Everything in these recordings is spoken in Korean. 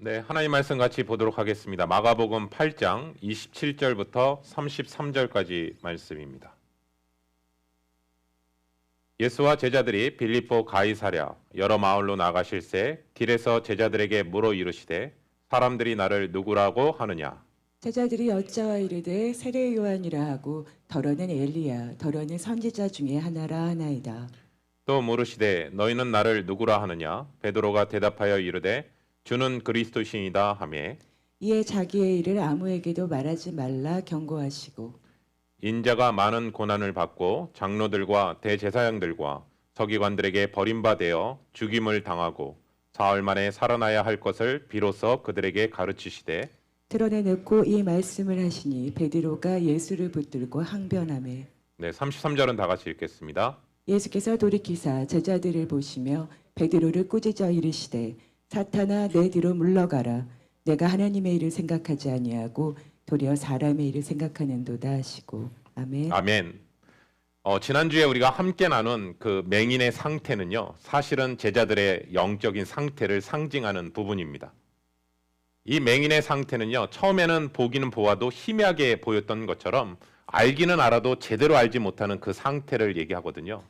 네, 하나님 말씀 같이 보도록 하겠습니다. 마가복음 8장 27절부터 33절까지 말씀입니다. 예수와 제자들이 빌립보 가이사랴 여러 마을로 나가실새 길에서 제자들에게 물어 이르시되 사람들이 나를 누구라고 하느냐? 제자들이 여짜와 이르되 세례 요한이라 하고 더러는 엘리야 더러는 선지자 중에 하나라 하나이다. 또 물으시되 너희는 나를 누구라 하느냐? 베드로가 대답하여 이르되 주는 그리스도시이다 하매 이에 자기의 일을 아무에게도 말하지 말라 경고하시고 인자가 많은 고난을 받고 장로들과 대제사장들과 서기관들에게 버림받아 죽임을 당하고 사흘 만에 살아나야 할 것을 비로소 그들에게 가르치시되 드러내놓고 이 말씀을 하시니 베드로가 예수를 붙들고 항변하매 네, 33절은 다 같이 읽겠습니다. 예수께서 돌이키사 제자들을 보시며 베드로를 꾸짖어 이르시되 사탄아 내 뒤로 물러가라 내가 하나님의 일을 생각하지 아니하고 도리어 사람의 일을 생각하는도다 하시고 아멘. 아멘. 지난주에 우리가 함께 나눈 그 맹인의 상태는요, 사실은 제자들의 영적인 상태를 상징하는 부분입니다. 이 맹인의 상태는요, 처음에는 보기는 보아도 희미하게 보였던 것처럼 알기는 알아도 제대로 알지 못하는 그 상태를 얘기하거든요.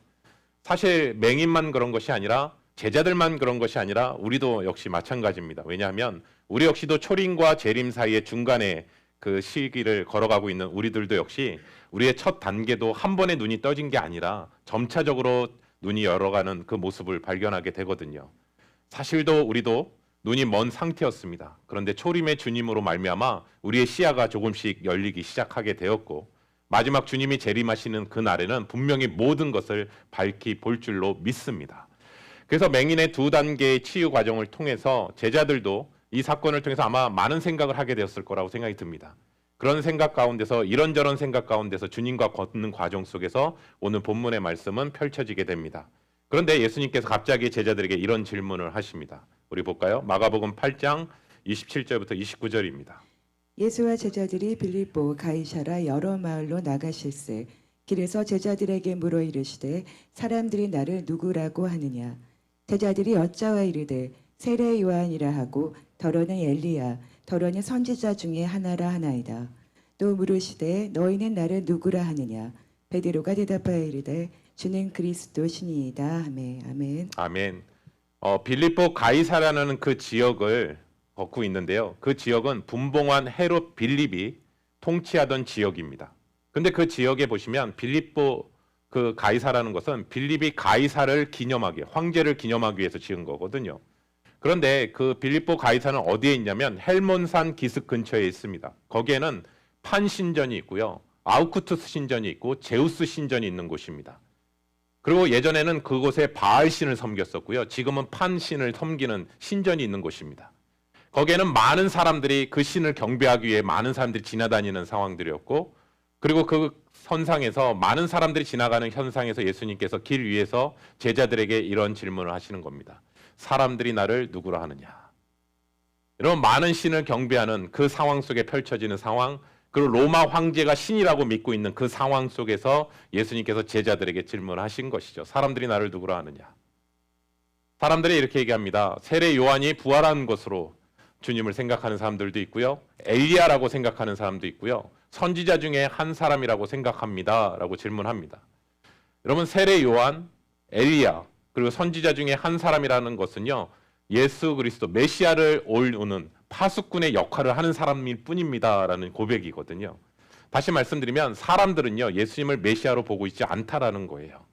사실 맹인만 그런 것이 아니라 제자들만 그런 것이 아니라 우리도 역시 마찬가지입니다. 왜냐하면 우리 역시도 초림과 재림 사이의 중간에 그 시기를 걸어가고 있는 우리들도 역시 우리의 첫 단계도 한 번에 눈이 떠진 게 아니라 점차적으로 눈이 열어가는 그 모습을 발견하게 되거든요. 사실도 우리도 눈이 먼 상태였습니다. 그런데 초림의 주님으로 말미암아 우리의 시야가 조금씩 열리기 시작하게 되었고 마지막 주님이 재림하시는 그 날에는 분명히 모든 것을 밝히 볼 줄로 믿습니다. 그래서 맹인의 두 단계의 치유 과정을 통해서 제자들도 이 사건을 통해서 아마 많은 생각을 하게 되었을 거라고 생각이 듭니다. 그런 생각 가운데서 이런저런 생각 가운데서 주님과 걷는 과정 속에서 오늘 본문의 말씀은 펼쳐지게 됩니다. 그런데 예수님께서 갑자기 제자들에게 이런 질문을 하십니다. 우리 볼까요? 마가복음 8장 27절부터 29절입니다. 예수와 제자들이 빌립보 가이사랴 여러 마을로 나가실새 길에서 제자들에게 물어 이르시되 사람들이 나를 누구라고 하느냐? 제자들이 여짜와 이르되 세례 요한이라 하고 더러는 엘리야 더러는 선지자 중에 하나라 하나이다. 또 물으시되 너희는 나를 누구라 하느냐? 베드로가 대답하여 이르되 주는 그리스도 신이이다 하매 아멘. 아멘. 빌립보 가이사라는 그 지역을 걷고 있는데요. 그 지역은 분봉한 헤롯 빌립이 통치하던 지역입니다. 근데 그 지역에 보시면 빌립보 그 가이사라는 것은 빌립이 가이사를 기념하기, 황제를 기념하기 위해서 지은 거거든요. 그런데 그 빌립보 가이사는 어디에 있냐면 헬몬산 기슭 근처에 있습니다. 거기에는 판 신전이 있고요. 아우쿠투스 신전이 있고 제우스 신전이 있는 곳입니다. 그리고 예전에는 그곳에 바알 신을 섬겼었고요. 지금은 판 신을 섬기는 신전이 있는 곳입니다. 거기에는 많은 사람들이 그 신을 경배하기 위해 많은 사람들이 지나다니는 상황들이었고 그리고 그 선상에서 많은 사람들이 지나가는 현상에서 예수님께서 길 위에서 제자들에게 이런 질문을 하시는 겁니다. 사람들이 나를 누구라 하느냐? 이런 많은 신을 경배하는 그 상황 속에 펼쳐지는 상황, 그리고 로마 황제가 신이라고 믿고 있는 그 상황 속에서 예수님께서 제자들에게 질문하신 것이죠. 사람들이 나를 누구라 하느냐? 사람들이 이렇게 얘기합니다. 세례 요한이 부활한 것으로 주님을 생각하는 사람들도 있고요. 엘리야라고 생각하는 사람도 있고요. 선지자 중에 한 사람이라고 생각합니다. 라고 질문합니다. 여러분, 세례 요한, 엘리야, 그리고 선지자 중에 한 사람이라는 것은요. 예수 그리스도, 메시아를 오는 파수꾼의 역할을 하는 사람일 뿐입니다. 라는 고백이거든요. 다시 말씀드리면 사람들은요. 예수님을 메시아로 보고 있지 않다라는 거예요.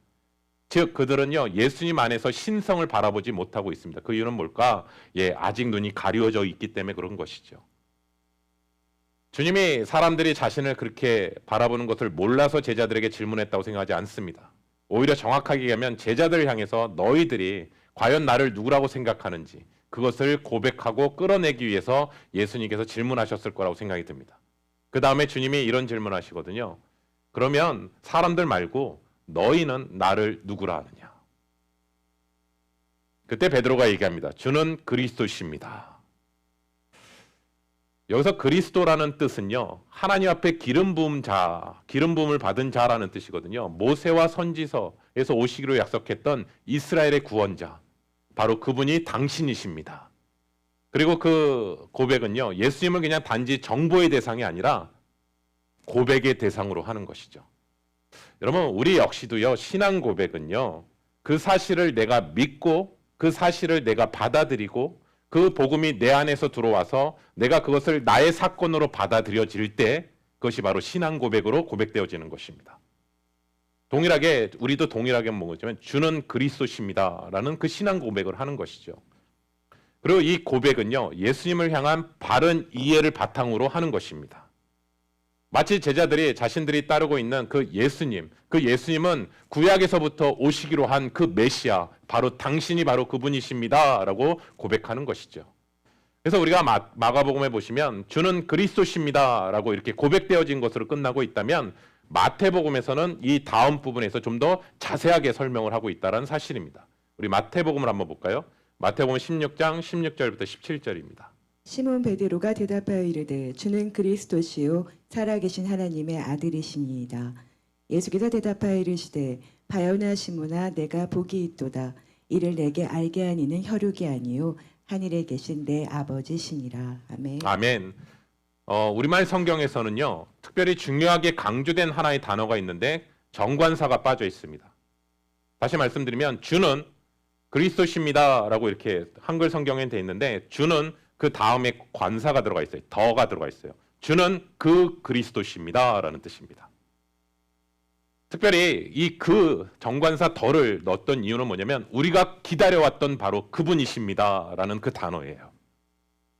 즉 그들은요. 예수님 안에서 신성을 바라보지 못하고 있습니다. 그 이유는 뭘까? 아직 눈이 가려져 있기 때문에 그런 것이죠. 주님이 사람들이 자신을 그렇게 바라보는 것을 몰라서 제자들에게 질문했다고 생각하지 않습니다. 오히려 정확하게 얘기하면 제자들을 향해서 너희들이 과연 나를 누구라고 생각하는지 그것을 고백하고 끌어내기 위해서 예수님께서 질문하셨을 거라고 생각이 듭니다. 그 다음에 주님이 이런 질문하시거든요. 그러면 사람들 말고 너희는 나를 누구라 하느냐? 그때 베드로가 얘기합니다. 주는 그리스도십니다. 여기서 그리스도라는 뜻은요. 하나님 앞에 기름 부음 자, 기름 부음을 받은 자라는 뜻이거든요. 모세와 선지서에서 오시기로 약속했던 이스라엘의 구원자. 바로 그분이 당신이십니다. 그리고 그 고백은요, 예수님을 그냥 단지 정보의 대상이 아니라 고백의 대상으로 하는 것이죠. 여러분, 우리 역시도요, 신앙 고백은요, 그 사실을 내가 믿고 그 사실을 내가 받아들이고 그 복음이 내 안에서 들어와서 내가 그것을 나의 사건으로 받아들여질 때 그것이 바로 신앙 고백으로 고백되어지는 것입니다. 동일하게 우리도 동일하게 먹었지만 주는 그리스도십니다라는 그 신앙 고백을 하는 것이죠. 그리고 이 고백은요, 예수님을 향한 바른 이해를 바탕으로 하는 것입니다. 마치 제자들이 자신들이 따르고 있는 그 예수님은 구약에서부터 오시기로 한 그 메시아, 바로 당신이 바로 그분이십니다라고 고백하는 것이죠. 그래서 우리가 마가복음에 보시면 주는 그리스도십니다라고 이렇게 고백되어진 것으로 끝나고 있다면 마태복음에서는 이 다음 부분에서 좀 더 자세하게 설명을 하고 있다는 사실입니다. 우리 마태복음을 한번 볼까요? 마태복음 16장 16절부터 17절입니다. 시몬 베드로가 대답하여 이르되 주는 그리스도시요 살아계신 하나님의 아들이시니이다. 예수께서 대답하여 이르시되 바요나 시몬아 내가 복이 있도다. 이를 내게 알게 한 이는 혈육이 아니요 하늘에 계신 내 아버지시니라. 아멘. 아멘. 우리말 성경에서는요, 특별히 중요하게 강조된 하나의 단어가 있는데 정관사가 빠져 있습니다. 다시 말씀드리면 주는 그리스도십니다라고 이렇게 한글 성경에 돼 있는데 주는 그 다음에 관사가 들어가 있어요. 더가 들어가 있어요. 주는 그 그리스도십니다라는 뜻입니다. 특별히 이 그 정관사 더를 넣었던 이유는 뭐냐면 우리가 기다려왔던 바로 그분이십니다라는 그 단어예요.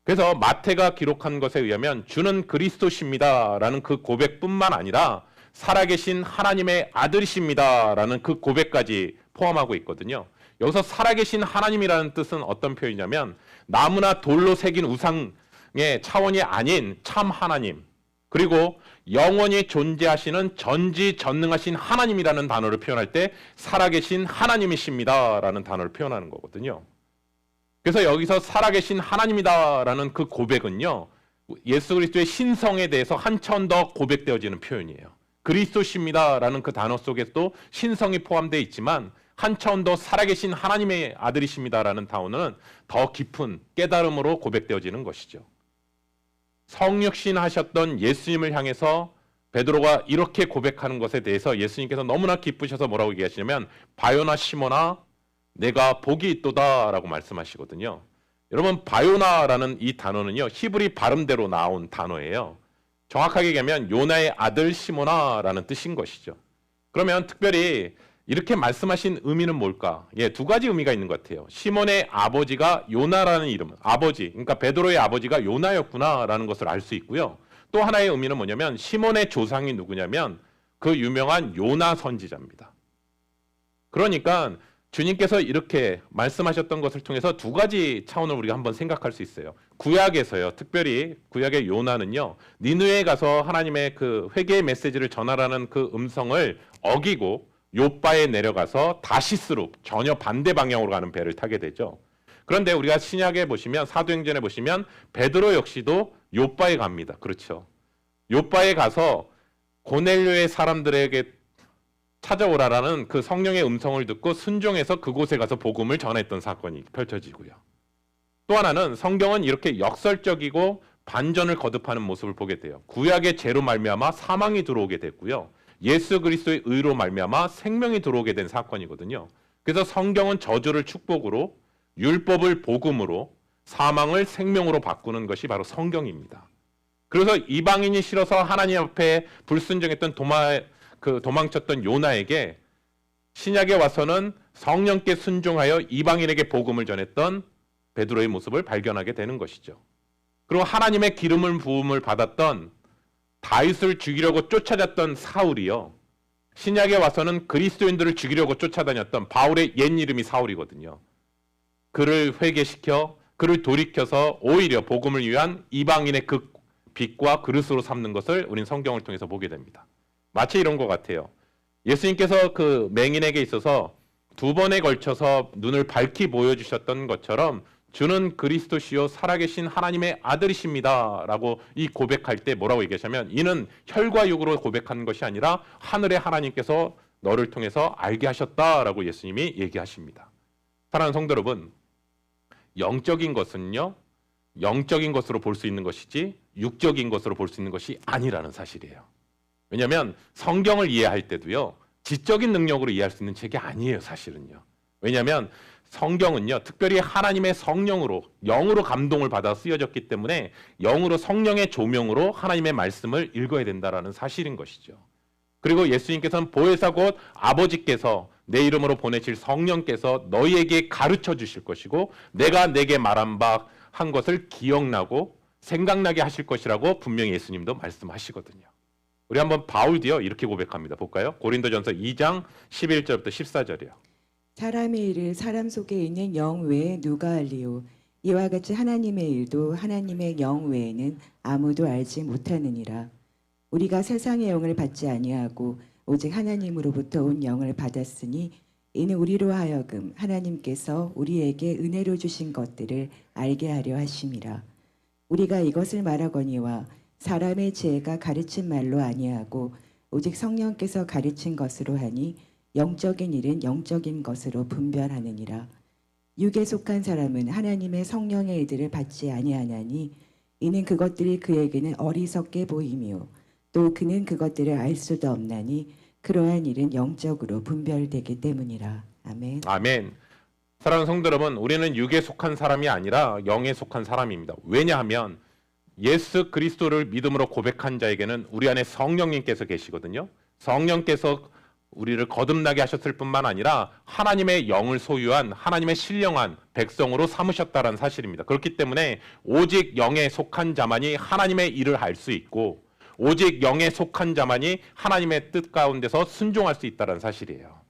그래서 마태가 기록한 것에 의하면 주는 그리스도십니다라는 그 고백뿐만 아니라 살아계신 하나님의 아들이십니다라는 그 고백까지 포함하고 있거든요. 여기서 살아계신 하나님이라는 뜻은 어떤 표현이냐면 나무나 돌로 새긴 우상의 차원이 아닌 참 하나님, 그리고 영원히 존재하시는 전지전능하신 하나님이라는 단어를 표현할 때 살아계신 하나님이십니다라는 단어를 표현하는 거거든요. 그래서 여기서 살아계신 하나님이다라는 그 고백은요, 예수 그리스도의 신성에 대해서 한 차원 더 고백되어지는 표현이에요. 그리스도십니다라는 그 단어 속에서도 신성이 포함되어 있지만 한 차원 더 살아계신 하나님의 아들이십니다라는 단어는 더 깊은 깨달음으로 고백되어지는 것이죠. 성육신 하셨던 예수님을 향해서 베드로가 이렇게 고백하는 것에 대해서 예수님께서 너무나 기쁘셔서 뭐라고 얘기하시냐면 바요나 시몬아 내가 복이 있도다라고 말씀하시거든요. 여러분, 바요나라는 이 단어는요, 히브리 발음대로 나온 단어예요. 정확하게 얘기하면 요나의 아들 시몬아라는 뜻인 것이죠. 그러면 특별히 이렇게 말씀하신 의미는 뭘까? 예, 두 가지 의미가 있는 것 같아요. 시몬의 아버지가 요나라는 이름, 아버지, 그러니까 베드로의 아버지가 요나였구나라는 것을 알 수 있고요. 또 하나의 의미는 뭐냐면 시몬의 조상이 누구냐면 그 유명한 요나 선지자입니다. 그러니까 주님께서 이렇게 말씀하셨던 것을 통해서 두 가지 차원을 우리가 한번 생각할 수 있어요. 구약에서요, 특별히 구약의 요나는요, 니느웨에 가서 하나님의 그 회개의 메시지를 전하라는 그 음성을 어기고 요바에 내려가서 다시스로 전혀 반대 방향으로 가는 배를 타게 되죠. 그런데 우리가 신약에 보시면 사도행전에 보시면 베드로 역시도 요바에 갑니다. 그렇죠. 요바에 가서 고넬료의 사람들에게 찾아오라라는 그 성령의 음성을 듣고 순종해서 그곳에 가서 복음을 전했던 사건이 펼쳐지고요. 또 하나는 성경은 이렇게 역설적이고 반전을 거듭하는 모습을 보게 돼요. 구약의 죄로 말미암아 사망이 들어오게 됐고요. 예수 그리스도의 의로 말미암아 생명이 들어오게 된 사건이거든요. 그래서 성경은 저주를 축복으로, 율법을 복음으로, 사망을 생명으로 바꾸는 것이 바로 성경입니다. 그래서 이방인이 싫어서 하나님 앞에 불순종했던 도망쳤던 요나에게 신약에 와서는 성령께 순종하여 이방인에게 복음을 전했던 베드로의 모습을 발견하게 되는 것이죠. 그리고 하나님의 기름을 부음을 받았던 다윗을 죽이려고 쫓아졌던 사울이요, 신약에 와서는 그리스도인들을 죽이려고 쫓아다녔던 바울의 옛 이름이 사울이거든요. 그를 회개시켜 그를 돌이켜서 오히려 복음을 위한 이방인의 그 빛과 그릇으로 삼는 것을 우린 성경을 통해서 보게 됩니다. 마치 이런 것 같아요. 예수님께서 그 맹인에게 있어서 두 번에 걸쳐서 눈을 밝히 보여주셨던 것처럼 주는 그리스도시요 살아계신 하나님의 아들이십니다 라고 이 고백할 때 뭐라고 얘기하시냐면 이는 혈과 육으로 고백하는 것이 아니라 하늘의 하나님께서 너를 통해서 알게 하셨다라고 예수님이 얘기하십니다. 사랑하는 성도 여러분, 영적인 것은요, 영적인 것으로 볼 수 있는 것이지 육적인 것으로 볼 수 있는 것이 아니라는 사실이에요. 왜냐하면 성경을 이해할 때도요, 지적인 능력으로 이해할 수 있는 책이 아니에요, 사실은요. 왜냐하면 성경은요, 특별히 하나님의 성령으로, 영으로 감동을 받아 쓰여졌기 때문에 영으로, 성령의 조명으로 하나님의 말씀을 읽어야 된다는 사실인 것이죠. 그리고 예수님께서는 보혜사 곧 아버지께서 내 이름으로 보내실 성령께서 너희에게 가르쳐 주실 것이고 내가 내게 말한 바 한 것을 기억나고 생각나게 하실 것이라고 분명히 예수님도 말씀하시거든요. 우리 한번 바울도요 이렇게 고백합니다. 볼까요? 고린도전서 2장 11절부터 14절이요. 사람의 일을 사람 속에 있는 영 외에 누가 알리요? 이와 같이 하나님의 일도 하나님의 영 외에는 아무도 알지 못하느니라. 우리가 세상의 영을 받지 아니하고 오직 하나님으로부터 온 영을 받았으니 이는 우리로 하여금 하나님께서 우리에게 은혜로 주신 것들을 알게 하려 하심이라. 우리가 이것을 말하거니와 사람의 지혜가 가르친 말로 아니하고 오직 성령께서 가르친 것으로 하니 영적인 일은 영적인 것으로 분별하느니라. 육에 속한 사람은 하나님의 성령의 일들을 받지 아니하나니 이는 그것들이 그에게는 어리석게 보이며 또 그는 그것들을 알 수도 없나니 그러한 일은 영적으로 분별되기 때문이라. 아멘. 아멘. 사랑하는 성도 여러분, 우리는 육에 속한 사람이 아니라 영에 속한 사람입니다. 왜냐하면 예수 그리스도를 믿음으로 고백한 자에게는 우리 안에 성령님께서 계시거든요. 성령께서 우리를 거듭나게 하셨을 뿐만 아니라 하나님의 영을 소유한 하나님의 신령한 백성으로 삼으셨다는 사실입니다. 그렇기 때문에 오직 영에 속한 자만이 하나님의 일을 할 수 있고 오직 영에 속한 자만이 하나님의 뜻 가운데서 순종할 수 있다는 사실이에요.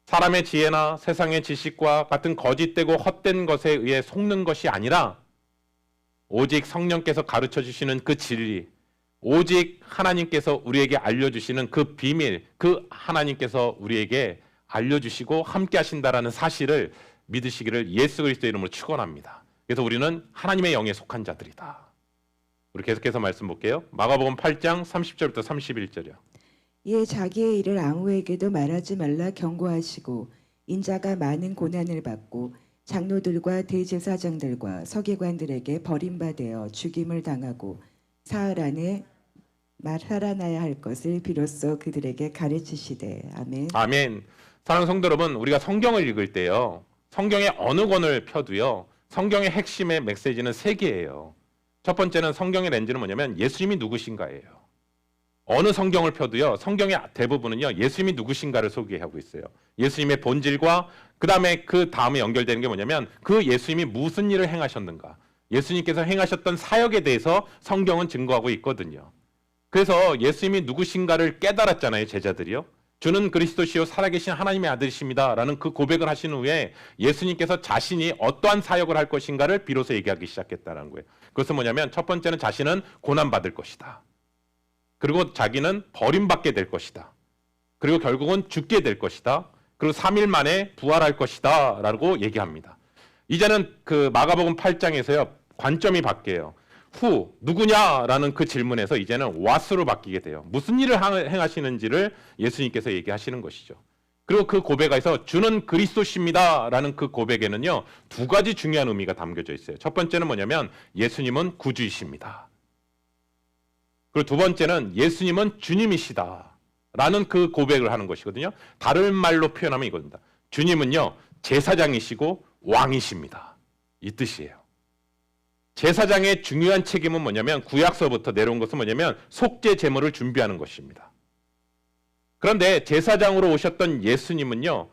사람의 지혜나 세상의 지식과 같은 거짓되고 헛된 것에 의해 속는 것이 아니라 오직 성령께서 가르쳐 주시는 그 진리, 오직 하나님께서 우리에게 알려주시는 그 비밀, 그 하나님께서 우리에게 알려주시고 함께 하신다라는 사실을 믿으시기를 예수 그리스도의 이름으로 축원합니다. 그래서 우리는 하나님의 영에 속한 자들이다. 우리 계속해서 말씀 볼게요. 마가복음 8장 30절부터 31절이요. 이에 자기의 일을 아무에게도 말하지 말라 경고하시고 인자가 많은 고난을 받고 장로들과 대제사장들과 서기관들에게 버림받아 죽임을 당하고 사흘 안에 살아나야 할 것을 비로소 그들에게 가르치시되. 아멘. 아멘. 사랑하는 성도 여러분, 우리가 성경을 읽을 때요, 성경의 어느 권을 펴도요, 성경의 핵심의 메시지는 세 개예요. 첫 번째는 성경의 렌즈는 뭐냐면 예수님이 누구신가예요. 어느 성경을 펴도요, 성경의 대부분은요, 예수님이 누구신가를 소개하고 있어요. 예수님의 본질과 그 다음에 연결되는 게 뭐냐면 그 예수님이 무슨 일을 행하셨는가, 예수님께서 행하셨던 사역에 대해서 성경은 증거하고 있거든요. 그래서 예수님이 누구신가를 깨달았잖아요, 제자들이요. 주는 그리스도시요 살아계신 하나님의 아들이십니다 라는 그 고백을 하신 후에 예수님께서 자신이 어떠한 사역을 할 것인가를 비로소 얘기하기 시작했다는 거예요. 그것은 뭐냐면 첫 번째는 자신은 고난받을 것이다. 그리고 자기는 버림받게 될 것이다. 그리고 결국은 죽게 될 것이다. 그리고 3일 만에 부활할 것이다 라고 얘기합니다. 이제는 그 마가복음 8장에서요 관점이 바뀌어요. 후 누구냐라는 그 질문에서 이제는 what으로 바뀌게 돼요. 무슨 일을 행하시는지를 예수님께서 얘기하시는 것이죠. 그리고 그 고백에서 주는 그리스도십니다 라는 그 고백에는요 두 가지 중요한 의미가 담겨져 있어요. 첫 번째는 뭐냐면 예수님은 구주이십니다. 그리고 두 번째는 예수님은 주님이시다 라는 그 고백을 하는 것이거든요. 다른 말로 표현하면 이겁니다. 주님은요 제사장이시고 왕이십니다. 이 뜻이에요. 제사장의 중요한 책임은 뭐냐면 구약서부터 내려온 것은 뭐냐면 속죄 제물을 준비하는 것입니다. 그런데 제사장으로 오셨던 예수님은요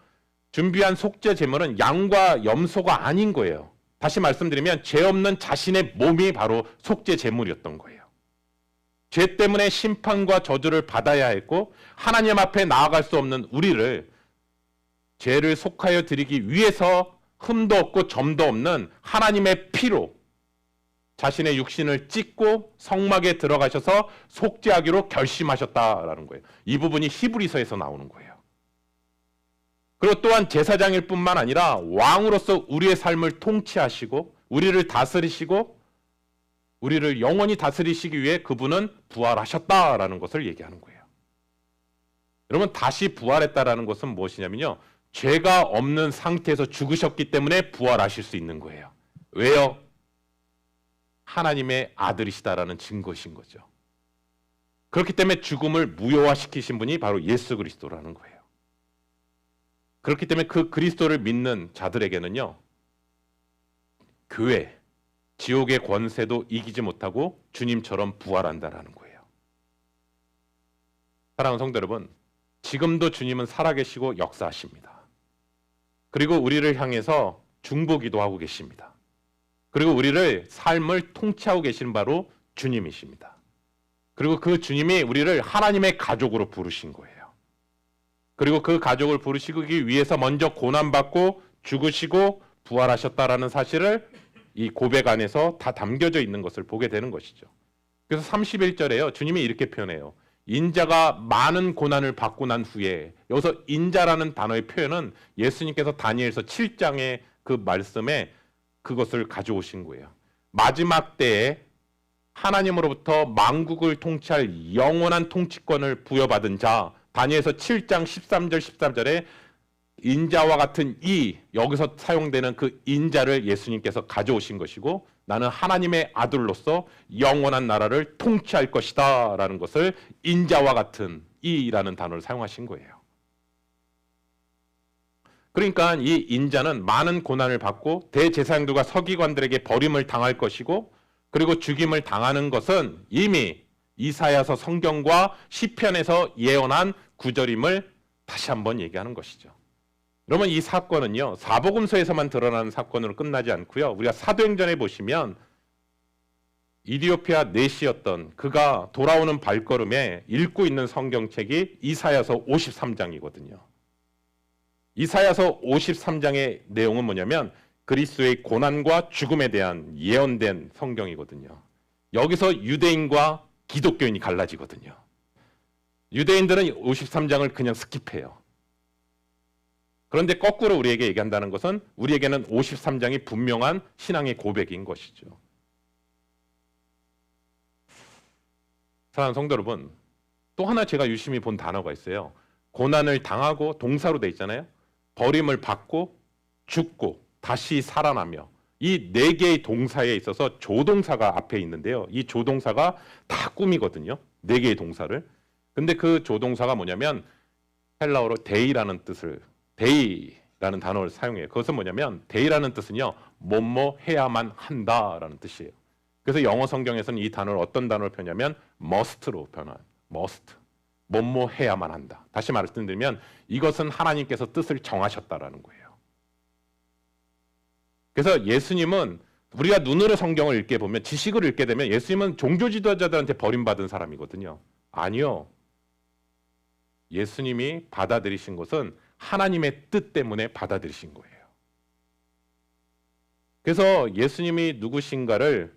준비한 속죄 제물은 양과 염소가 아닌 거예요. 다시 말씀드리면 죄 없는 자신의 몸이 바로 속죄 제물이었던 거예요. 죄 때문에 심판과 저주를 받아야 했고 하나님 앞에 나아갈 수 없는 우리를 죄를 속하여 드리기 위해서 흠도 없고 점도 없는 하나님의 피로 자신의 육신을 찢고 성막에 들어가셔서 속죄하기로 결심하셨다라는 거예요. 이 부분이 히브리서에서 나오는 거예요. 그리고 또한 제사장일 뿐만 아니라 왕으로서 우리의 삶을 통치하시고 우리를 다스리시고 우리를 영원히 다스리시기 위해 그분은 부활하셨다라는 것을 얘기하는 거예요. 여러분 다시 부활했다라는 것은 무엇이냐면요. 죄가 없는 상태에서 죽으셨기 때문에 부활하실 수 있는 거예요. 왜요? 하나님의 아들이시다라는 증거신 거죠. 그렇기 때문에 죽음을 무효화시키신 분이 바로 예수 그리스도라는 거예요. 그렇기 때문에 그 그리스도를 믿는 자들에게는요, 교회, 지옥의 권세도 이기지 못하고 주님처럼 부활한다라는 거예요. 사랑하는 성도 여러분, 지금도 주님은 살아계시고 역사하십니다. 그리고 우리를 향해서 중보기도 하고 계십니다. 그리고 우리를 삶을 통치하고 계시는 바로 주님이십니다. 그리고 그 주님이 우리를 하나님의 가족으로 부르신 거예요. 그리고 그 가족을 부르시기 위해서 먼저 고난받고 죽으시고 부활하셨다라는 사실을 이 고백 안에서 다 담겨져 있는 것을 보게 되는 것이죠. 그래서 31절에요. 주님이 이렇게 표현해요. 인자가 많은 고난을 받고 난 후에, 여기서 인자라는 단어의 표현은 예수님께서 다니엘서 7장의 그 말씀에 그것을 가져오신 거예요. 마지막 때에 하나님으로부터 만국을 통치할 영원한 통치권을 부여받은 자, 다니엘서 7장 13절 14절에 인자와 같은 이, 여기서 사용되는 그 인자를 예수님께서 가져오신 것이고, 나는 하나님의 아들로서 영원한 나라를 통치할 것이다 라는 것을 인자와 같은 이라는 단어를 사용하신 거예요. 그러니까 이 인자는 많은 고난을 받고 대제사장들과 서기관들에게 버림을 당할 것이고, 그리고 죽임을 당하는 것은 이미 이사야서 성경과 시편에서 예언한 구절임을 다시 한번 얘기하는 것이죠. 여러분, 이 사건은요, 사복음서에서만 드러나는 사건으로 끝나지 않고요, 우리가 사도행전에 보시면 이디오피아 내시였던 그가 돌아오는 발걸음에 읽고 있는 성경책이 이사야서 53장이거든요. 이사야서 53장의 내용은 뭐냐면 그리스도의 고난과 죽음에 대한 예언된 성경이거든요. 여기서 유대인과 기독교인이 갈라지거든요. 유대인들은 53장을 그냥 스킵해요. 그런데 거꾸로 우리에게 얘기한다는 것은 우리에게는 53장이 분명한 신앙의 고백인 것이죠. 사랑하는 성도 여러분, 또 하나 제가 유심히 본 단어가 있어요. 고난을 당하고 동사로 돼 있잖아요. 버림을 받고 죽고 다시 살아나며, 이 네 개의 동사에 있어서 조동사가 앞에 있는데요. 이 조동사가 다 꾸미거든요. 네 개의 동사를. 근데 그 조동사가 뭐냐면 헬라어로 데이라는 뜻을, 데이라는 단어를 사용해요. 그것은 뭐냐면 데이라는 뜻은요, 뭐뭐 해야만 한다라는 뜻이에요. 그래서 영어 성경에서는 이 단어를 어떤 단어로 표현하냐면 must로 표현한, must, 뭐뭐 해야만 한다. 다시 말씀드리면 이것은 하나님께서 뜻을 정하셨다라는 거예요. 그래서 예수님은, 우리가 눈으로 성경을 읽게 보면, 지식을 읽게 되면 예수님은 종교 지도자들한테 버림받은 사람이거든요. 아니요. 예수님이 받아들이신 것은 하나님의 뜻 때문에 받아들이신 거예요. 그래서 예수님이 누구신가를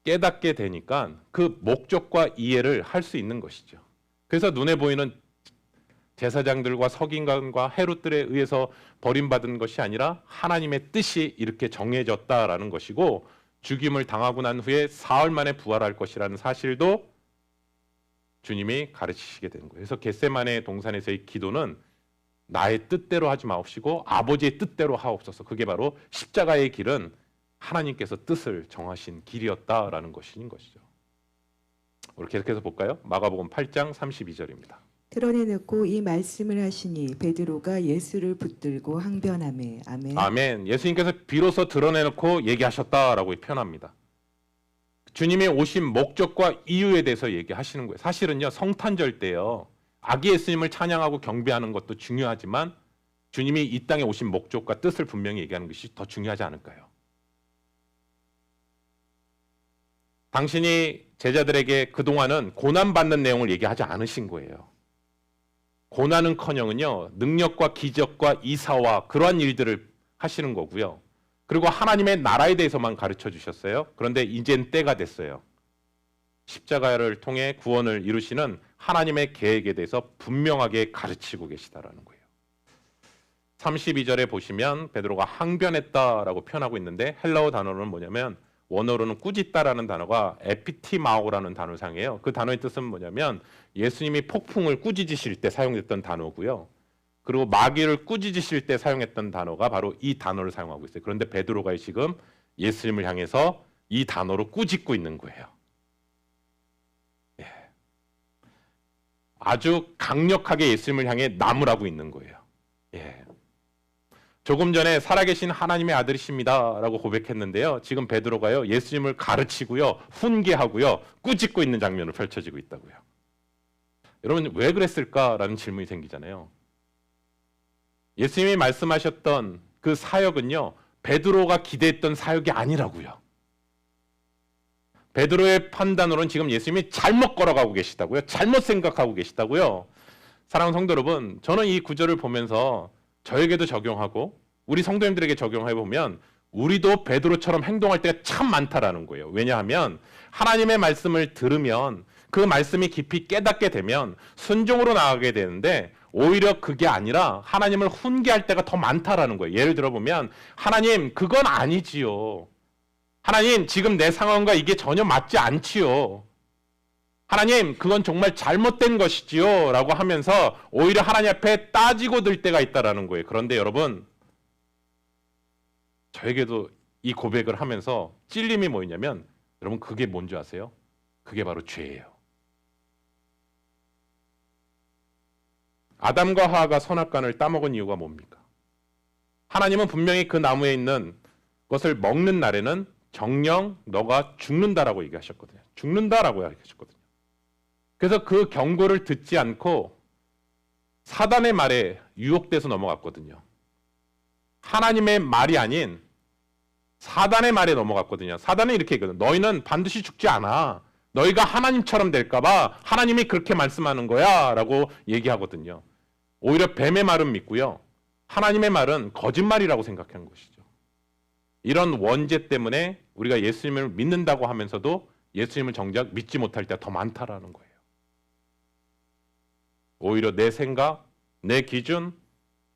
깨닫게 되니까 그 목적과 이해를 할 수 있는 것이죠. 그래서 눈에 보이는 제사장들과 서기관과 헤롯들에 의해서 버림받은 것이 아니라 하나님의 뜻이 이렇게 정해졌다라는 것이고, 죽임을 당하고 난 후에 사흘 만에 부활할 것이라는 사실도 주님이 가르치시게 되는 거예요. 그래서 겟세마네 동산에서의 기도는 나의 뜻대로 하지 마옵시고 아버지의 뜻대로 하옵소서. 그게 바로 십자가의 길은 하나님께서 뜻을 정하신 길이었다라는 것인 것이죠. 우리 계속해서 볼까요? 마가복음 8장 32절입니다. 드러내놓고 이 말씀을 하시니 베드로가 예수를 붙들고 항변하매. 아멘. 아멘. 예수님께서 비로소 드러내놓고 얘기하셨다라고 표현합니다. 주님이 오신 목적과 이유에 대해서 얘기하시는 거예요. 사실은요, 성탄절 때요, 아기 예수님을 찬양하고 경배하는 것도 중요하지만 주님이 이 땅에 오신 목적과 뜻을 분명히 얘기하는 것이 더 중요하지 않을까요? 당신이 제자들에게 그동안은 고난받는 내용을 얘기하지 않으신 거예요. 고난은커녕은요, 능력과 기적과 이사와 그러한 일들을 하시는 거고요. 그리고 하나님의 나라에 대해서만 가르쳐 주셨어요. 그런데 이젠 때가 됐어요. 십자가를 통해 구원을 이루시는 하나님의 계획에 대해서 분명하게 가르치고 계시다라는 거예요. 32절에 보시면 베드로가 항변했다라고 표현하고 있는데, 헬라어 단어는 뭐냐면, 원어로는 꾸짖다라는 단어가 에피티마오라는 단어를 사용해요. 그 단어의 뜻은 뭐냐면 예수님이 폭풍을 꾸짖으실 때 사용했던 단어고요. 그리고 마귀를 꾸짖으실 때 사용했던 단어가 바로 이 단어를 사용하고 있어요. 그런데 베드로가 지금 예수님을 향해서 이 단어로 꾸짖고 있는 거예요. 예. 아주 강력하게 예수님을 향해 나무라고 있는 거예요. 예. 조금 전에 살아계신 하나님의 아들이십니다라고 고백했는데요. 지금 베드로가요 예수님을 가르치고요, 훈계하고요, 꾸짖고 있는 장면을 펼쳐지고 있다고요. 여러분 왜 그랬을까라는 질문이 생기잖아요. 예수님이 말씀하셨던 그 사역은요, 베드로가 기대했던 사역이 아니라고요. 베드로의 판단으로는 지금 예수님이 잘못 걸어가고 계시다고요. 잘못 생각하고 계시다고요. 사랑하는 성도 여러분, 저는 이 구절을 보면서 저에게도 적용하고 우리 성도님들에게 적용해 보면 우리도 베드로처럼 행동할 때가 참 많다라는 거예요. 왜냐하면 하나님의 말씀을 들으면 그 말씀이 깊이 깨닫게 되면 순종으로 나가게 되는데 오히려 그게 아니라 하나님을 훈계할 때가 더 많다라는 거예요. 예를 들어 보면 하나님 그건 아니지요. 하나님 지금 내 상황과 이게 전혀 맞지 않지요. 하나님 그건 정말 잘못된 것이지요 라고 하면서 오히려 하나님 앞에 따지고 들 때가 있다라는 거예요. 그런데 여러분 저에게도 이 고백을 하면서 찔림이 뭐였냐면 여러분 그게 뭔지 아세요? 그게 바로 죄예요. 아담과 하와가 선악과를 따먹은 이유가 뭡니까? 하나님은 분명히 그 나무에 있는 것을 먹는 날에는 정녕 너가 죽는다라고 얘기하셨거든요. 죽는다라고 얘기하셨거든요. 그래서 그 경고를 듣지 않고 사단의 말에 유혹돼서 넘어갔거든요. 하나님의 말이 아닌 사단의 말에 넘어갔거든요. 사단은 이렇게 얘기하거든요. 너희는 반드시 죽지 않아. 너희가 하나님처럼 될까봐 하나님이 그렇게 말씀하는 거야 라고 얘기하거든요. 오히려 뱀의 말은 믿고요, 하나님의 말은 거짓말이라고 생각하는 것이죠. 이런 원죄 때문에 우리가 예수님을 믿는다고 하면서도 예수님을 정작 믿지 못할 때가 더 많다라는 거예요. 오히려 내 생각, 내 기준,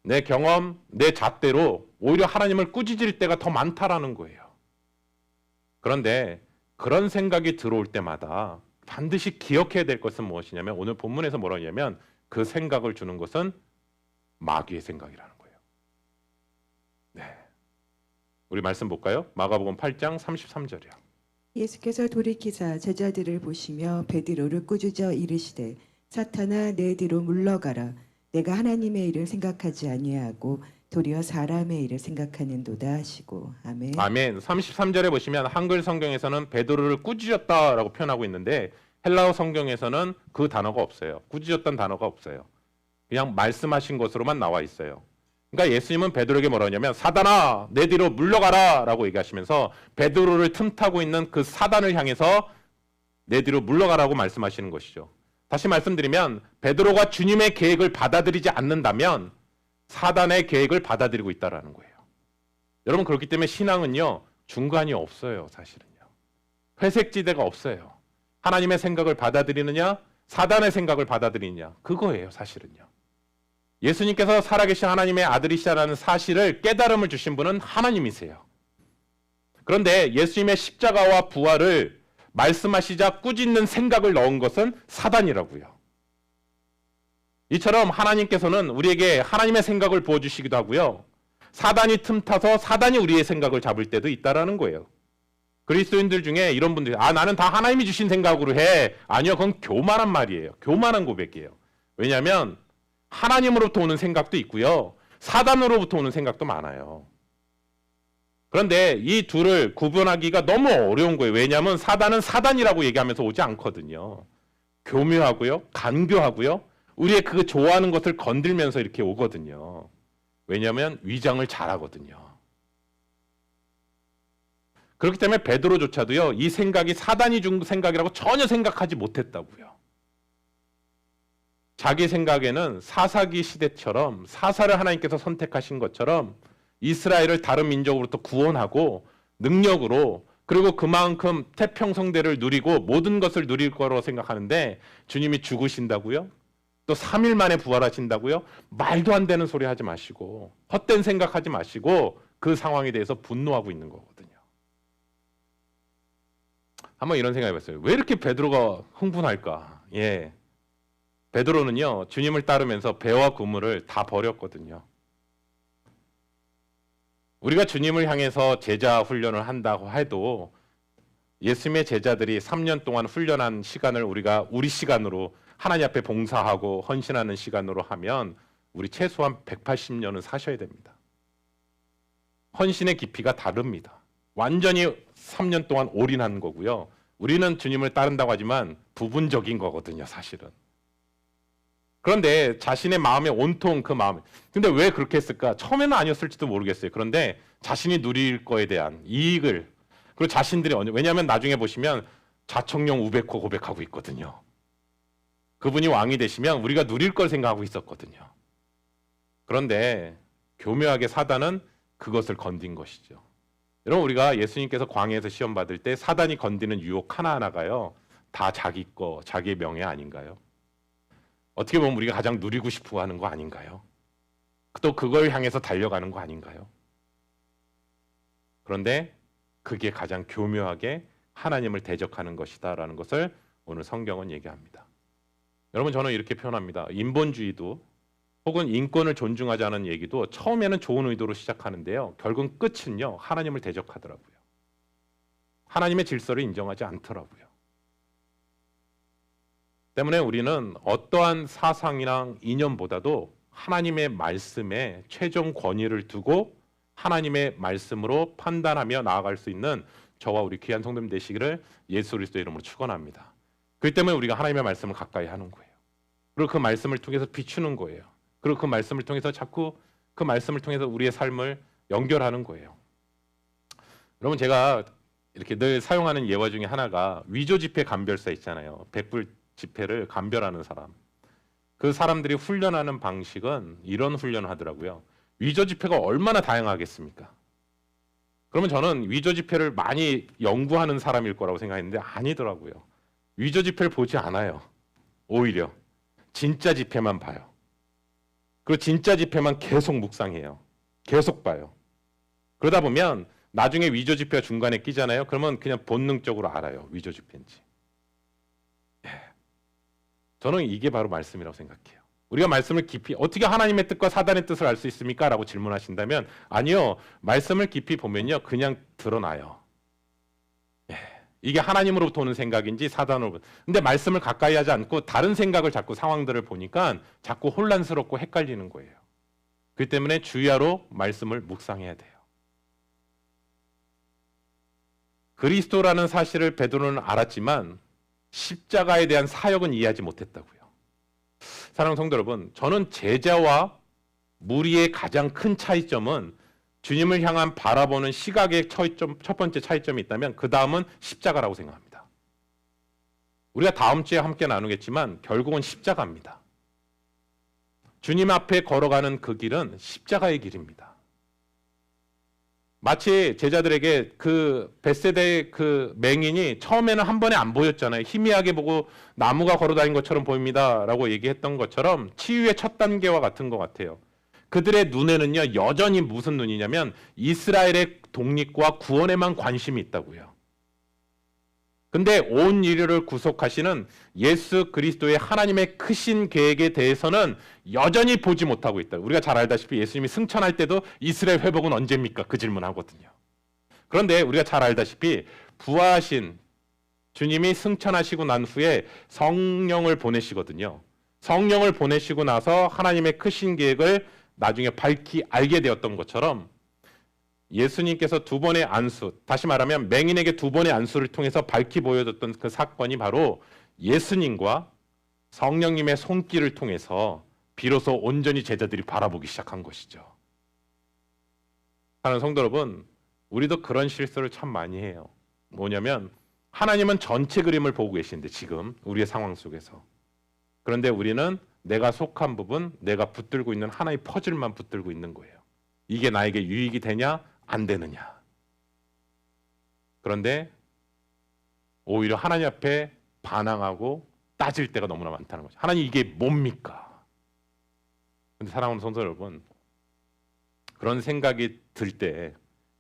내 경험, 내 잣대로 오히려 하나님을 꾸짖을 때가 더 많다라는 거예요. 그런데 그런 생각이 들어올 때마다 반드시 기억해야 될 것은 무엇이냐면 오늘 본문에서 뭐라고 하냐면 그 생각을 주는 것은 마귀의 생각이라는 거예요. 네, 우리 말씀 볼까요? 마가복음 8장 33절이요. 예수께서 돌이키사 제자들을 보시며 베드로를 꾸짖어 이르시되 사탄아 내 뒤로 물러가라. 내가 하나님의 일을 생각하지 아니하고 도리어 사람의 일을 생각하는도다 하시고. 아멘. 아멘. 33절에 보시면 한글 성경에서는 베드로를 꾸짖었다라고 표현하고 있는데 헬라어 성경에서는 그 단어가 없어요. 꾸짖었던 단어가 없어요. 그냥 말씀하신 것으로만 나와 있어요. 그러니까 예수님은 베드로에게 뭐라고 하냐면 사단아 내 뒤로 물러가라 라고 얘기하시면서 베드로를 틈타고 있는 그 사단을 향해서 내 뒤로 물러가라고 말씀하시는 것이죠. 다시 말씀드리면 베드로가 주님의 계획을 받아들이지 않는다면 사단의 계획을 받아들이고 있다는 거예요. 여러분 그렇기 때문에 신앙은요 중간이 없어요. 사실은요. 회색지대가 없어요. 하나님의 생각을 받아들이느냐 사단의 생각을 받아들이느냐 그거예요. 사실은요. 예수님께서 살아계신 하나님의 아들이시라는 사실을 깨달음을 주신 분은 하나님이세요. 그런데 예수님의 십자가와 부활을 말씀하시자 꾸짖는 생각을 넣은 것은 사단이라고요. 이처럼 하나님께서는 우리에게 하나님의 생각을 부어주시기도 하고요. 사단이 틈타서 사단이 우리의 생각을 잡을 때도 있다라는 거예요. 그리스도인들 중에 이런 분들이 나는 다 하나님이 주신 생각으로 해. 아니요, 그건 교만한 말이에요. 교만한 고백이에요. 왜냐하면 하나님으로부터 오는 생각도 있고요. 사단으로부터 오는 생각도 많아요. 그런데 이 둘을 구분하기가 너무 어려운 거예요. 왜냐하면 사단은 사단이라고 얘기하면서 오지 않거든요. 교묘하고요. 간교하고요. 우리의 그 좋아하는 것을 건들면서 이렇게 오거든요. 왜냐하면 위장을 잘하거든요. 그렇기 때문에 베드로조차도요. 이 생각이 사단이 준 생각이라고 전혀 생각하지 못했다고요. 자기 생각에는 사사기 시대처럼 사사를 하나님께서 선택하신 것처럼 이스라엘을 다른 민족으로부터 구원하고 능력으로 그리고 그만큼 태평성대를 누리고 모든 것을 누릴 거라고 생각하는데 주님이 죽으신다고요? 또 3일 만에 부활하신다고요? 말도 안 되는 소리 하지 마시고 헛된 생각하지 마시고 그 상황에 대해서 분노하고 있는 거거든요. 한번 이런 생각해 봤어요. 왜 이렇게 베드로가 흥분할까? 예. 베드로는요. 주님을 따르면서 배와 그물을 다 버렸거든요. 우리가 주님을 향해서 제자 훈련을 한다고 해도 예수님의 제자들이 3년 동안 훈련한 시간을 우리가 우리 시간으로 하나님 앞에 봉사하고 헌신하는 시간으로 하면 우리 최소한 180년은 사셔야 됩니다. 헌신의 깊이가 다릅니다. 완전히 3년 동안 올인한 거고요. 우리는 주님을 따른다고 하지만 부분적인 거거든요, 사실은. 그런데 자신의 마음에 온통 그 마음. 근데 왜 그렇게 했을까? 처음에는 아니었을지도 모르겠어요. 그런데 자신이 누릴 거에 대한 이익을, 그리고 자신들이 왜냐하면 나중에 보시면 자청령 우베코 고백하고 있거든요. 그분이 왕이 되시면 우리가 누릴 걸 생각하고 있었거든요. 그런데 교묘하게 사단은 그것을 건든 것이죠. 여러분, 우리가 예수님께서 광야에서 시험 받을 때 사단이 건드는 유혹 하나하나가요, 다 자기 거, 자기의 명예 아닌가요? 어떻게 보면 우리가 가장 누리고 싶어 하는 거 아닌가요? 또 그걸 향해서 달려가는 거 아닌가요? 그런데 그게 가장 교묘하게 하나님을 대적하는 것이다라는 것을 오늘 성경은 얘기합니다. 여러분, 저는 이렇게 표현합니다. 인본주의도 혹은 인권을 존중하지 않은 얘기도 처음에는 좋은 의도로 시작하는데요, 결국은 끝은요, 하나님을 대적하더라고요. 하나님의 질서를 인정하지 않더라고요. 때문에 우리는 어떠한 사상이랑 이념보다도 하나님의 말씀에 최종 권위를 두고 하나님의 말씀으로 판단하며 나아갈 수 있는 저와 우리 귀한 성도님 되시기를 예수 그리스도의 이름으로 축원합니다. 그렇기 때문에 우리가 하나님의 말씀을 가까이 하는 거예요. 그리고 그 말씀을 통해서 비추는 거예요. 그리고 그 말씀을 통해서 자꾸 그 말씀을 통해서 우리의 삶을 연결하는 거예요. 여러분, 제가 이렇게 늘 사용하는 예화 중에 하나가 위조 지폐 감별사 있잖아요. 백불 지폐를 감별하는 사람. 그 사람들이 훈련하는 방식은 이런 훈련을 하더라고요. 위조 지폐가 얼마나 다양하겠습니까? 그러면 저는 위조 지폐를 많이 연구하는 사람일 거라고 생각했는데 아니더라고요. 위조 지폐를 보지 않아요. 오히려 진짜 지폐만 봐요. 그리고 진짜 지폐만 계속 묵상해요. 계속 봐요. 그러다 보면 나중에 위조 지폐가 중간에 끼잖아요. 그러면 그냥 본능적으로 알아요. 위조 지폐인지. 저는 이게 바로 말씀이라고 생각해요. 우리가 말씀을 깊이, 어떻게 하나님의 뜻과 사단의 뜻을 알 수 있습니까? 라고 질문하신다면 아니요. 말씀을 깊이 보면요, 그냥 드러나요. 이게 하나님으로부터 오는 생각인지 사단으로부터. 근데 말씀을 가까이 하지 않고 다른 생각을 자꾸 상황들을 보니까 자꾸 혼란스럽고 헷갈리는 거예요. 그렇기 때문에 주야로 말씀을 묵상해야 돼요. 그리스도라는 사실을 베드로는 알았지만 십자가에 대한 사역은 이해하지 못했다고요. 사랑하는 성도 여러분, 저는 제자와 무리의 가장 큰 차이점은 주님을 향한 바라보는 시각의 첫 번째 차이점이 있다면 그 다음은 십자가라고 생각합니다. 우리가 다음 주에 함께 나누겠지만 결국은 십자가입니다. 주님 앞에 걸어가는 그 길은 십자가의 길입니다. 마치 제자들에게 그 벳세다의 그 맹인이 처음에는 한 번에 안 보였잖아요. 희미하게 보고 나무가 걸어다닌 것처럼 보입니다 라고 얘기했던 것처럼 치유의 첫 단계와 같은 것 같아요. 그들의 눈에는요, 여전히 무슨 눈이냐면 이스라엘의 독립과 구원에만 관심이 있다고요. 근데 온 인류를 구속하시는 예수 그리스도의 하나님의 크신 계획에 대해서는 여전히 보지 못하고 있다. 우리가 잘 알다시피 예수님이 승천할 때도 이스라엘 회복은 언제입니까? 그 질문하거든요. 그런데 우리가 잘 알다시피 부활하신 주님이 승천하시고 난 후에 성령을 보내시거든요. 성령을 보내시고 나서 하나님의 크신 계획을 나중에 밝히 알게 되었던 것처럼 예수님께서 두 번의 안수, 다시 말하면 맹인에게 두 번의 안수를 통해서 밝히 보여줬던 그 사건이 바로 예수님과 성령님의 손길을 통해서 비로소 온전히 제자들이 바라보기 시작한 것이죠. 하는 성도 여러분, 우리도 그런 실수를 참 많이 해요. 뭐냐면 하나님은 전체 그림을 보고 계신데 지금 우리의 상황 속에서, 그런데 우리는 내가 속한 부분, 내가 붙들고 있는 하나의 퍼즐만 붙들고 있는 거예요. 이게 나에게 유익이 되냐 안 되느냐. 그런데 오히려 하나님 앞에 반항하고 따질 때가 너무나 많다는 거죠. 하나님, 이게 뭡니까? 근데 사랑하는 성도 여러분, 그런 생각이 들 때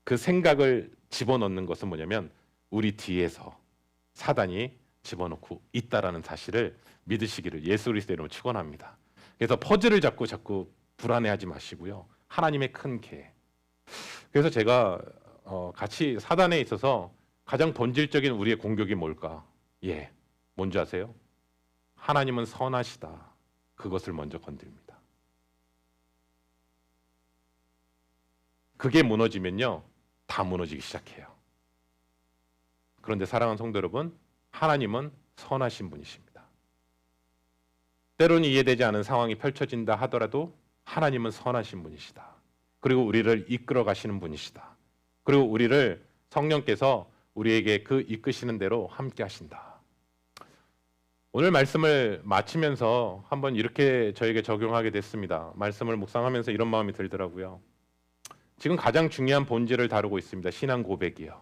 그 생각을 집어넣는 것은 뭐냐면 우리 뒤에서 사단이 집어넣고 있다라는 사실을 믿으시기를 예수 그리스도의 이름으로 축원합니다. 그래서 퍼즐을 자꾸 불안해하지 마시고요. 하나님의 큰 계획. 그래서 제가 같이 사단에 있어서 가장 본질적인 우리의 공격이 뭘까? 예, 뭔지 아세요? 하나님은 선하시다. 그것을 먼저 건드립니다. 그게 무너지면요, 다 무너지기 시작해요. 그런데 사랑하는 성도 여러분, 하나님은 선하신 분이십니다. 때로는 이해되지 않은 상황이 펼쳐진다 하더라도 하나님은 선하신 분이시다. 그리고 우리를 이끌어 가시는 분이시다. 그리고 우리를 성령께서 우리에게 그 이끄시는 대로 함께 하신다. 오늘 말씀을 마치면서 한번 이렇게 저에게 적용하게 됐습니다. 말씀을 묵상하면서 이런 마음이 들더라고요. 지금 가장 중요한 본질을 다루고 있습니다. 신앙 고백이요.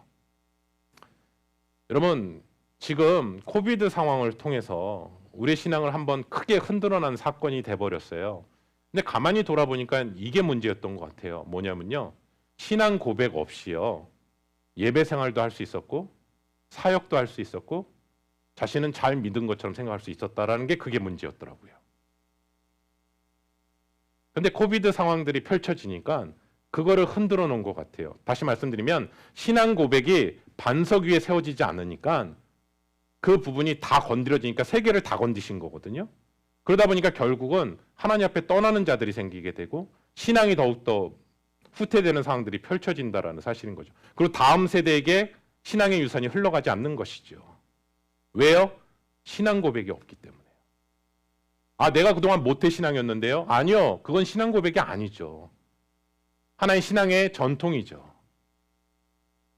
여러분, 지금 코비드 상황을 통해서 우리의 신앙을 한번 크게 흔들어난 사건이 돼버렸어요. 근데 가만히 돌아보니까 이게 문제였던 것 같아요. 뭐냐면요, 신앙 고백 없이요, 예배 생활도 할 수 있었고 사역도 할 수 있었고 자신은 잘 믿은 것처럼 생각할 수 있었다라는 게 그게 문제였더라고요. 근데 코비드 상황들이 펼쳐지니까 그거를 흔들어 놓은 것 같아요. 다시 말씀드리면 신앙 고백이 반석 위에 세워지지 않으니까 그 부분이 다 건드려지니까 세계를 다 건드신 거거든요. 그러다 보니까 결국은 하나님 앞에 떠나는 자들이 생기게 되고 신앙이 더욱더 후퇴되는 상황들이 펼쳐진다라는 사실인 거죠. 그리고 다음 세대에게 신앙의 유산이 흘러가지 않는 것이죠. 왜요? 신앙 고백이 없기 때문에요. 아, 내가 그동안 모태신앙이었는데요? 아니요. 그건 신앙 고백이 아니죠. 하나의 신앙의 전통이죠.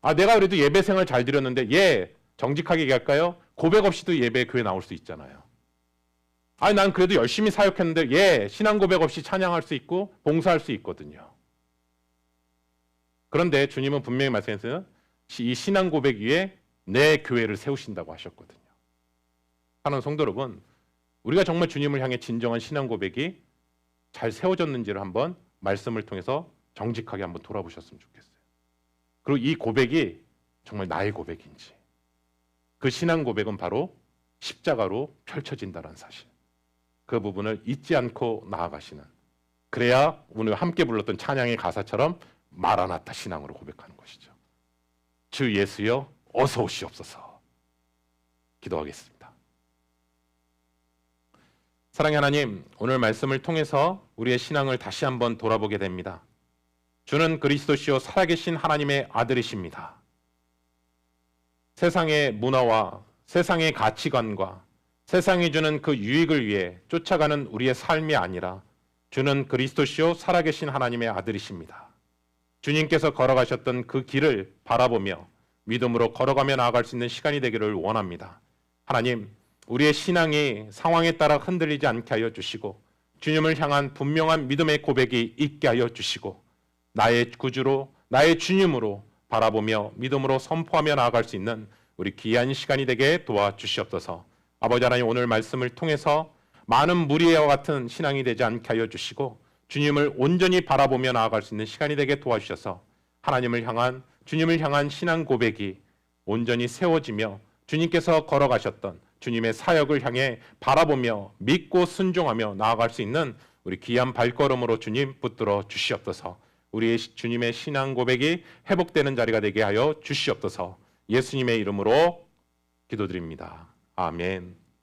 아, 내가 그래도 예배 생활 잘 드렸는데, 예, 정직하게 얘기할까요? 고백 없이도 예배 교회 나올 수 있잖아요. 아니, 난 그래도 열심히 사역했는데, 예, 신앙 고백 없이 찬양할 수 있고 봉사할 수 있거든요. 그런데 주님은 분명히 말씀하셨어요. 이 신앙 고백 위에 내 교회를 세우신다고 하셨거든요. 하나님 성도 여러분, 우리가 정말 주님을 향해 진정한 신앙 고백이 잘 세워졌는지를 한번 말씀을 통해서 정직하게 한번 돌아보셨으면 좋겠어요. 그리고 이 고백이 정말 나의 고백인지, 그 신앙 고백은 바로 십자가로 펼쳐진다는 사실, 그 부분을 잊지 않고 나아가시는, 그래야 오늘 함께 불렀던 찬양의 가사처럼 마라나타 신앙으로 고백하는 것이죠. 주 예수여 어서 오시옵소서. 기도하겠습니다. 사랑의 하나님, 오늘 말씀을 통해서 우리의 신앙을 다시 한번 돌아보게 됩니다. 주는 그리스도시요 살아계신 하나님의 아들이십니다. 세상의 문화와 세상의 가치관과 세상이 주는 그 유익을 위해 쫓아가는 우리의 삶이 아니라 주는 그리스도시요 살아계신 하나님의 아들이십니다. 주님께서 걸어가셨던 그 길을 바라보며 믿음으로 걸어가며 나아갈 수 있는 시간이 되기를 원합니다. 하나님, 우리의 신앙이 상황에 따라 흔들리지 않게 하여 주시고 주님을 향한 분명한 믿음의 고백이 있게 하여 주시고 나의 구주로, 나의 주님으로 바라보며 믿음으로 선포하며 나아갈 수 있는 우리 귀한 시간이 되게 도와주시옵소서. 아버지 하나님, 오늘 말씀을 통해서 많은 무리와 같은 신앙이 되지 않게 하여 주시고 주님을 온전히 바라보며 나아갈 수 있는 시간이 되게 도와주셔서 하나님을 향한, 주님을 향한 신앙 고백이 온전히 세워지며 주님께서 걸어가셨던 주님의 사역을 향해 바라보며 믿고 순종하며 나아갈 수 있는 우리 귀한 발걸음으로 주님 붙들어 주시옵소서. 우리의 주님의 신앙 고백이 회복되는 자리가 되게 하여 주시옵소서. 예수님의 이름으로 기도드립니다. 아멘.